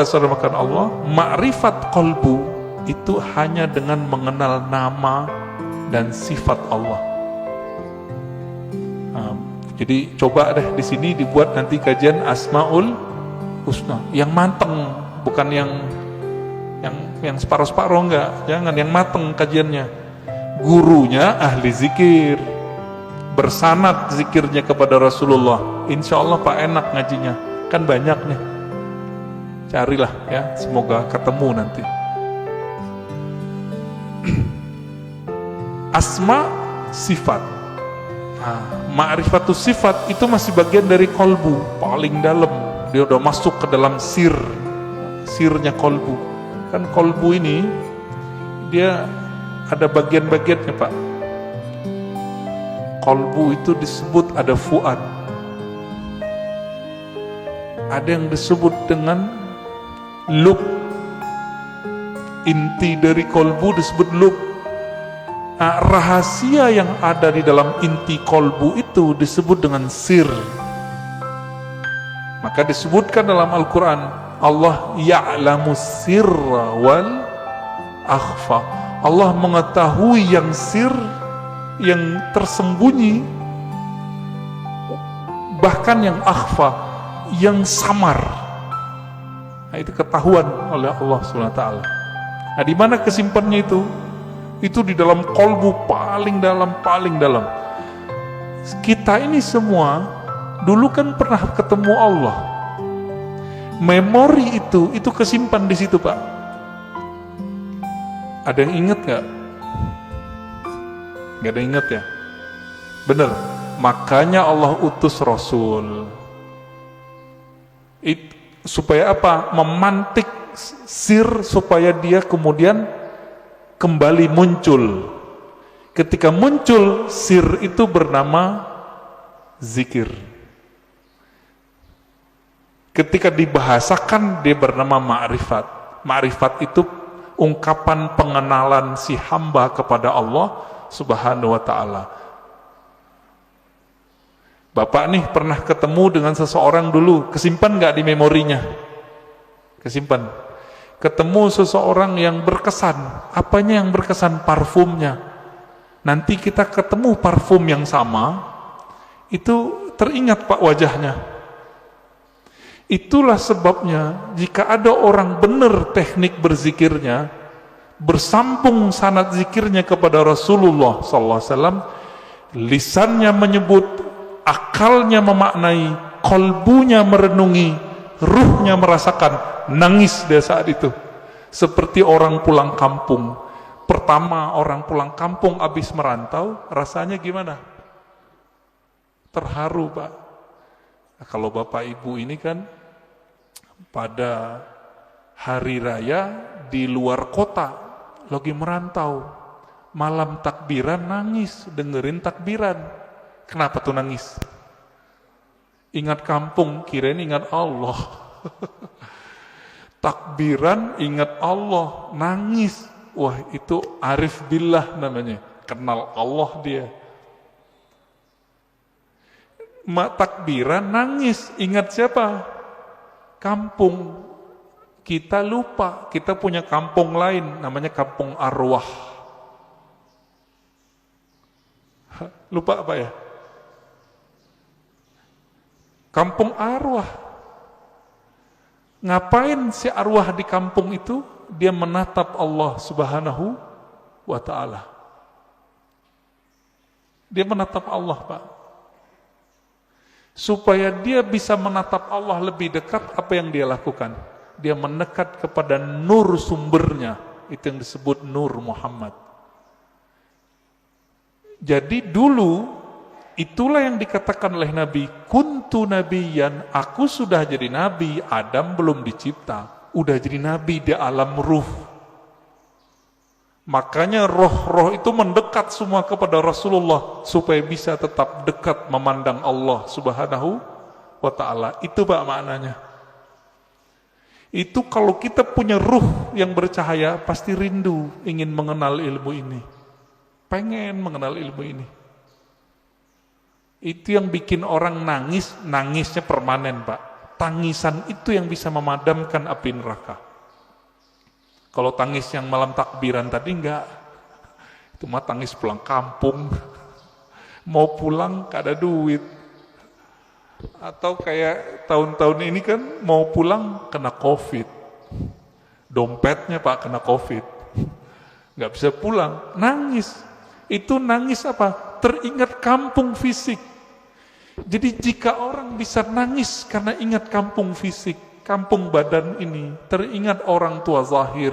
Saudara Allah, ma'rifat qalbu itu hanya dengan mengenal nama dan sifat Allah. Jadi coba deh di sini dibuat nanti kajian Asmaul Husna yang mateng, bukan yang separuh-separuh, enggak. Jangan, yang mateng kajiannya. Gurunya ahli zikir, bersanad zikirnya kepada Rasulullah. Insya Allah Pak enak ngajinya, kan banyak nih. Carilah ya, semoga ketemu nanti. Asma sifat. Ma'rifatus sifat itu masih bagian dari kolbu, paling dalam. Dia udah masuk ke dalam sirnya kolbu. Kan kolbu ini dia ada bagian-bagiannya Pak. Kolbu itu disebut ada fuad, ada yang disebut dengan lub. Inti dari kolbu disebut lub. Rahasia yang ada di dalam inti kolbu itu disebut dengan sir. Maka disebutkan dalam Al-Quran, Allah ya'lamu sirra wal akhfa. Allah mengetahui yang sir, yang tersembunyi, bahkan yang akhfa, yang samar. Nah, itu ketahuan oleh Allah SWT. Nah, di mana kesimpannya itu? Itu di dalam kolbu paling dalam. Kita ini semua dulu kan pernah ketemu Allah. Memori itu kesimpan di situ Pak. Ada yang ingat gak? Gak ada yang ingat ya? Bener. Makanya Allah utus Rasul. Supaya apa? Memantik sir supaya dia kemudian kembali muncul. Ketika muncul sir itu bernama zikir. Ketika dibahasakan dia bernama ma'rifat. Ma'rifat itu ungkapan pengenalan si hamba kepada Allah Subhanahu wa ta'ala. Bapak nih pernah ketemu dengan seseorang dulu, kesimpan gak di memorinya? Kesimpan. Ketemu seseorang yang berkesan. Apanya yang berkesan? Parfumnya. Nanti kita ketemu parfum yang sama, itu teringat Pak wajahnya. Itulah sebabnya jika ada orang benar teknik berzikirnya, bersambung sanad zikirnya kepada Rasulullah SAW, lisannya menyebut, akalnya memaknai, kolbunya merenungi, ruhnya merasakan, nangis dia saat itu. Seperti orang pulang kampung. Pertama orang pulang kampung habis merantau, rasanya gimana? Terharu Pak. Nah, kalau Bapak Ibu ini kan pada hari raya di luar kota, lagi merantau, malam takbiran nangis, dengerin takbiran. Kenapa tuh nangis? Ingat kampung, kirain ingat Allah. Takbiran ingat Allah, nangis. Wah, itu arif billah namanya, kenal Allah dia. Takbiran nangis, ingat siapa? Kampung. Kita lupa, kita punya kampung lain, namanya kampung arwah. Lupa apa ya? Kampung arwah. Ngapain si arwah di kampung itu? Dia menatap Allah Subhanahu wa ta'ala. Dia menatap Allah Pak. Supaya dia bisa menatap Allah lebih dekat, apa yang dia lakukan? Dia mendekat kepada nur sumbernya. Itu yang disebut nur Muhammad. Jadi dulu itulah yang dikatakan oleh Nabi, kuntu nabiyan, aku sudah jadi nabi, Adam belum dicipta, udah jadi nabi di alam ruh. Makanya roh-roh itu mendekat semua kepada Rasulullah supaya bisa tetap dekat memandang Allah Subhanahu wa ta'ala. Itu Pak maknanya. Itu kalau kita punya ruh yang bercahaya, pasti rindu ingin mengenal ilmu ini. Pengen mengenal ilmu ini. Itu yang bikin orang nangis, nangisnya permanen Pak. tangisan itu yang bisa memadamkan api neraka. Kalau tangis yang malam takbiran tadi enggak. Itu mah tangis pulang kampung. Mau pulang gak ada duit. Atau kayak tahun-tahun ini kan mau pulang kena COVID. Dompetnya Pak kena COVID. Gak bisa pulang, nangis. Itu nangis apa? Teringat kampung fisik. Jadi jika orang bisa nangis karena ingat kampung fisik, kampung badan ini, teringat orang tua zahir,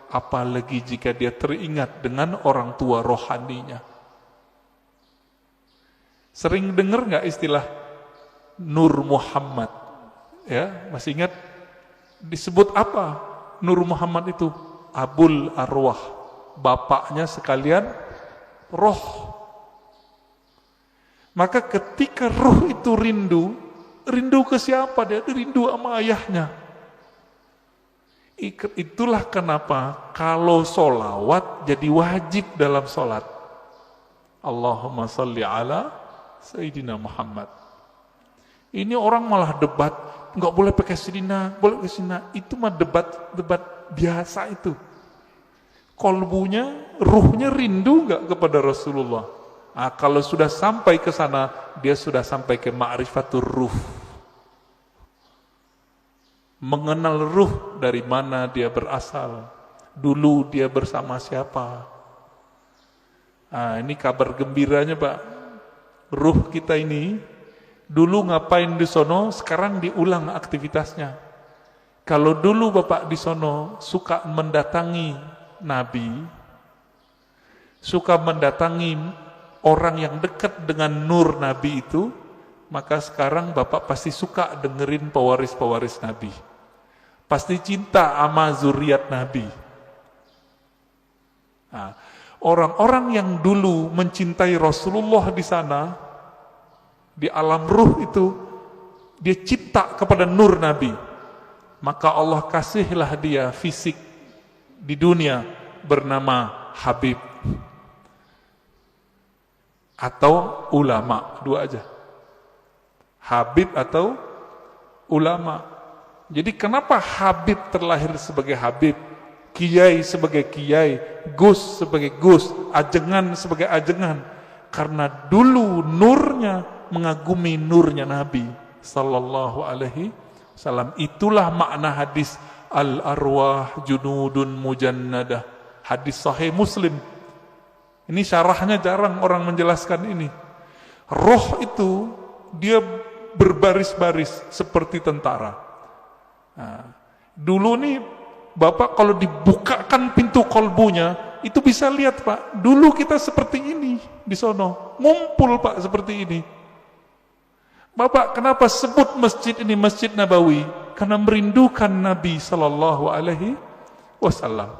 apalagi jika dia teringat dengan orang tua rohaninya. Sering dengar nggak istilah Nur Muhammad? Ya, masih ingat disebut apa? Nur Muhammad itu Abul Arwah, bapaknya sekalian roh. Maka ketika roh itu rindu ke siapa? Dia rindu sama ayahnya. Itulah kenapa kalau solawat jadi wajib dalam solat. Allahumma salli ala Sayyidina Muhammad. Ini orang malah debat, nggak boleh pakai Sayyidina, boleh pakai Sayyidina. Itu mah debat biasa itu. Kolbunya, ruhnya rindu nggak kepada Rasulullah? Nah, kalau sudah sampai ke sana, dia sudah sampai ke ma'rifatur ruh. Mengenal ruh dari mana dia berasal. Dulu dia bersama siapa. Nah, ini kabar gembiranya Pak. Ruh kita ini, dulu ngapain di sono, sekarang diulang aktivitasnya. Kalau dulu Bapak di sono suka mendatangi Nabi, suka mendatangi orang yang dekat dengan nur Nabi itu, maka sekarang Bapak pasti suka dengerin pewaris-pewaris Nabi. Pasti cinta sama zuriat Nabi. Nah, orang-orang yang dulu mencintai Rasulullah di sana, di alam ruh itu, dia cinta kepada nur Nabi. Maka Allah kasihlah dia fisik di dunia bernama Habib. Atau ulama, dua aja. Habib atau ulama. Jadi kenapa Habib terlahir sebagai Habib, Kiai sebagai Kiai, Gus sebagai Gus, Ajengan sebagai Ajengan? Karena dulu nurnya mengagumi nurnya Nabi sallallahu alaihi wasallam. Itulah makna hadis al-arwah junudun mujannadah, hadis sahih Muslim. Ini syarahnya jarang orang menjelaskan ini. Roh itu dia berbaris-baris seperti tentara. Nah, dulu nih Bapak kalau dibukakan pintu kolbunya, itu bisa lihat Pak, dulu kita seperti ini di sono, ngumpul Pak seperti ini. Bapak kenapa sebut masjid ini Masjid Nabawi? Karena merindukan Nabi sallallahu alaihi wasallam.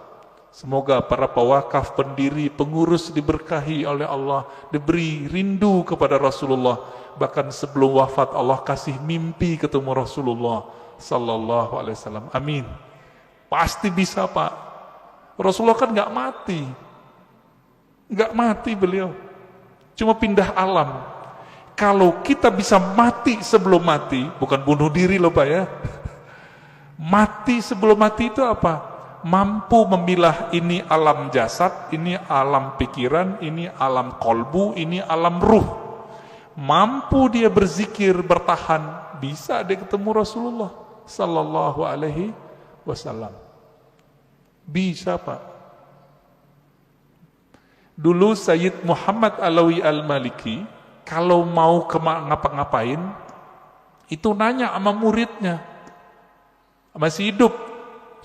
Semoga para pewakaf, pendiri, pengurus diberkahi oleh Allah, diberi rindu kepada Rasulullah. Bahkan sebelum wafat Allah kasih mimpi ketemu Rasulullah sallallahu alaihi wasallam. Amin. Pasti bisa Pak. Rasulullah kan nggak mati beliau, cuma pindah alam. Kalau kita bisa mati sebelum mati, bukan bunuh diri loh Pak ya. Mati sebelum mati itu apa? Mampu memilah ini alam jasad, ini alam pikiran, ini alam kolbu, ini alam ruh. Mampu dia berzikir, bertahan, bisa dia ketemu Rasulullah sallallahu alaihi wasallam. Bisa Pak. Dulu Sayyid Muhammad Alawi Al-Maliki kalau mau ngapa-ngapain itu nanya sama muridnya, masih hidup,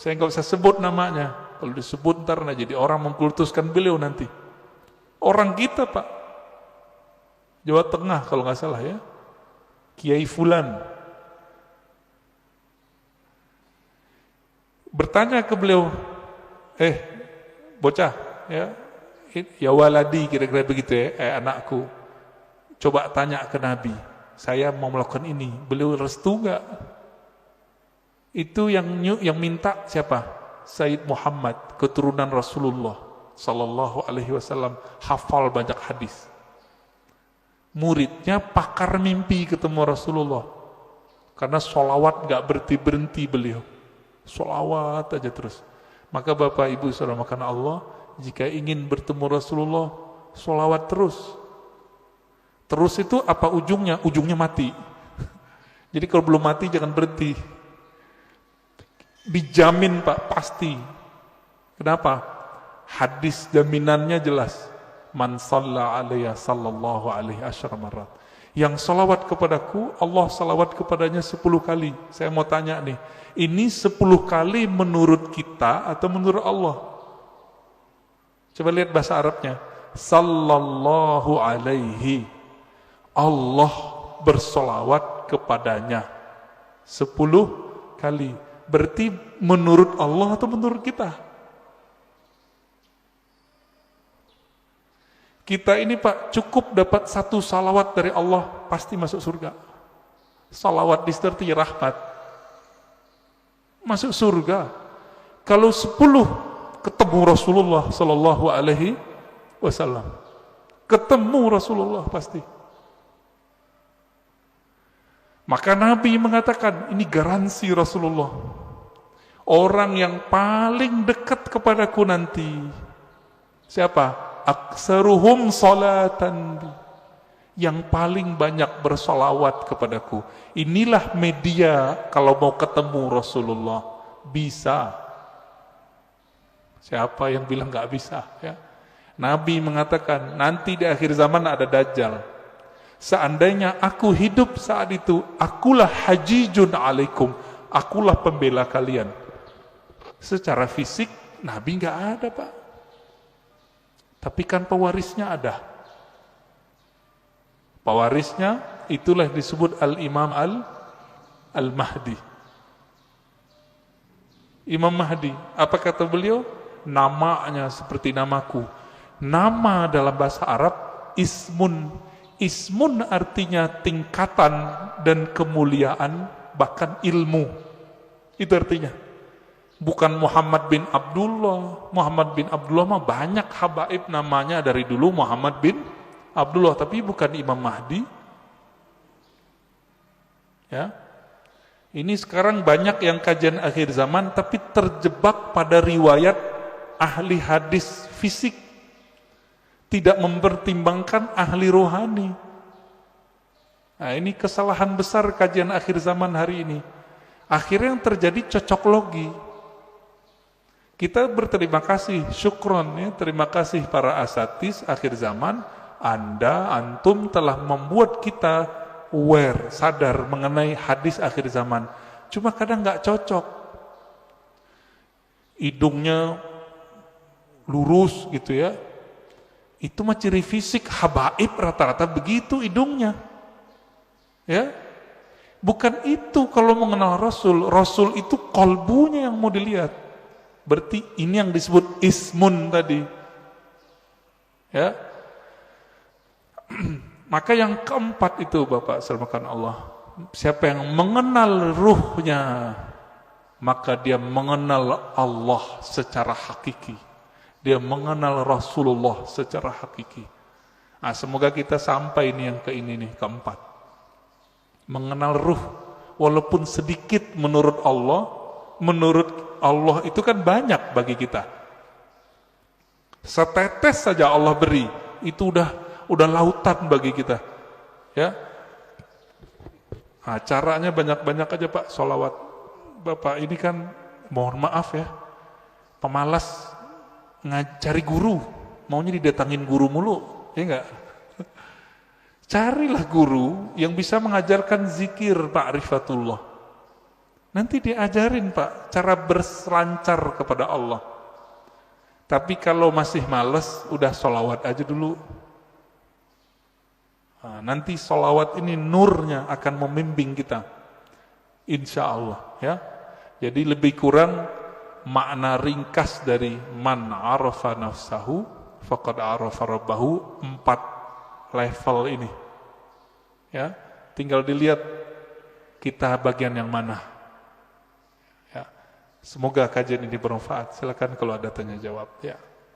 saya nggak usah sebut namanya, kalau disebut ntar jadi orang mengkultuskan beliau nanti. Orang kita Pak, Jawa Tengah kalau nggak salah ya, Kiai Fulan, bertanya ke beliau, bocah ya waladi, kira-kira begitu ya, anakku, coba tanya ke Nabi, saya mau melakukan ini, beliau restu nggak? Itu yang minta siapa? Sayyid Muhammad, keturunan Rasulullah sallallahu alaihi wasallam, hafal banyak hadis. Muridnya pakar mimpi ketemu Rasulullah. Karena sholawat gak berhenti-berhenti beliau. Sholawat aja terus. Maka Bapak Ibu saudara makan Allah, jika ingin bertemu Rasulullah, sholawat terus. Terus itu apa ujungnya? Ujungnya mati. Jadi kalau belum mati jangan berhenti. Dijamin Pak, pasti. Kenapa? Hadis jaminannya jelas. Man shalla alaiya sallallahu alaihi asyara marat. Yang salawat kepadaku, Allah salawat kepadanya 10 kali. Saya mau tanya nih, ini 10 kali menurut kita atau menurut Allah? Coba lihat bahasa Arabnya. Sallallahu alaihi. Allah bersolawat kepadanya 10 kali. Berarti menurut Allah atau menurut kita? Kita ini Pak, cukup dapat 1 salawat dari Allah, pasti masuk surga. Salawat di situ artinya rahmat. Masuk surga. Kalau 10 ketemu Rasulullah sallallahu alaihi wasallam. Ketemu Rasulullah pasti. Maka Nabi mengatakan, ini garansi Rasulullah. Orang yang paling dekat kepadaku nanti. Siapa? Aksaruhum salatan, yang paling banyak bersolawat kepadaku. Inilah media kalau mau ketemu Rasulullah. Bisa. Siapa yang bilang gak bisa? Ya. Nabi mengatakan nanti di akhir zaman ada Dajjal. Seandainya aku hidup saat itu, akulah hajijun alaikum, akulah pembela kalian. Secara fisik Nabi gak ada Pak, tapi kan pewarisnya ada. Pewarisnya itulah disebut Al-Imam Al-Mahdi. Imam Mahdi, apa kata beliau? Namanya seperti namaku. Nama dalam bahasa Arab ismun. Ismun artinya tingkatan dan kemuliaan, bahkan ilmu. Itu artinya. Bukan Muhammad bin Abdullah. Muhammad bin Abdullah mah banyak habaib namanya dari dulu Muhammad bin Abdullah, tapi bukan Imam Mahdi. Ya. Ini sekarang banyak yang kajian akhir zaman tapi terjebak pada riwayat ahli hadis fisik. Tidak mempertimbangkan ahli rohani. Nah, ini kesalahan besar kajian akhir zaman hari ini. Akhirnya yang terjadi cocok logi. Kita berterima kasih, syukron ya, terima kasih para asatis akhir zaman, antum telah membuat kita aware, sadar mengenai hadis akhir zaman. Cuma kadang nggak cocok. Hidungnya lurus gitu ya. Itu mah ciri fisik habaib rata-rata begitu hidungnya. Ya. Bukan itu kalau mengenal Rasul. Rasul itu kolbunya yang mau dilihat. Berarti ini yang disebut ismun tadi. Ya. Maka yang keempat itu Bapak selamatkan Allah. Siapa yang mengenal ruhnya, maka dia mengenal Allah secara hakiki. Dia mengenal Rasulullah secara hakiki. Nah, semoga kita sampai ini yang ke ini nih, keempat. Mengenal ruh, walaupun sedikit menurut Allah itu kan banyak bagi kita. Setetes saja Allah beri, itu udah lautan bagi kita. Ya. Nah, caranya banyak-banyak aja Pak, sholawat. Bapak ini kan mohon maaf ya, pemalas ngajari guru, maunya didatangin guru mulu, ya enggak? Carilah guru yang bisa mengajarkan zikir ma'rifatullah. Nanti diajarin Pak cara berselancar kepada Allah. Tapi kalau masih males, udah sholawat aja dulu. Nah, nanti sholawat ini nurnya akan membimbing kita, insya Allah ya. Jadi lebih kurang makna ringkas dari man arafa nafsahu faqad arafa rabbahu, 4 level ini. Ya, tinggal dilihat kita bagian yang mana. Ya. Semoga kajian ini bermanfaat. Silakan kalau ada tanya jawab ya.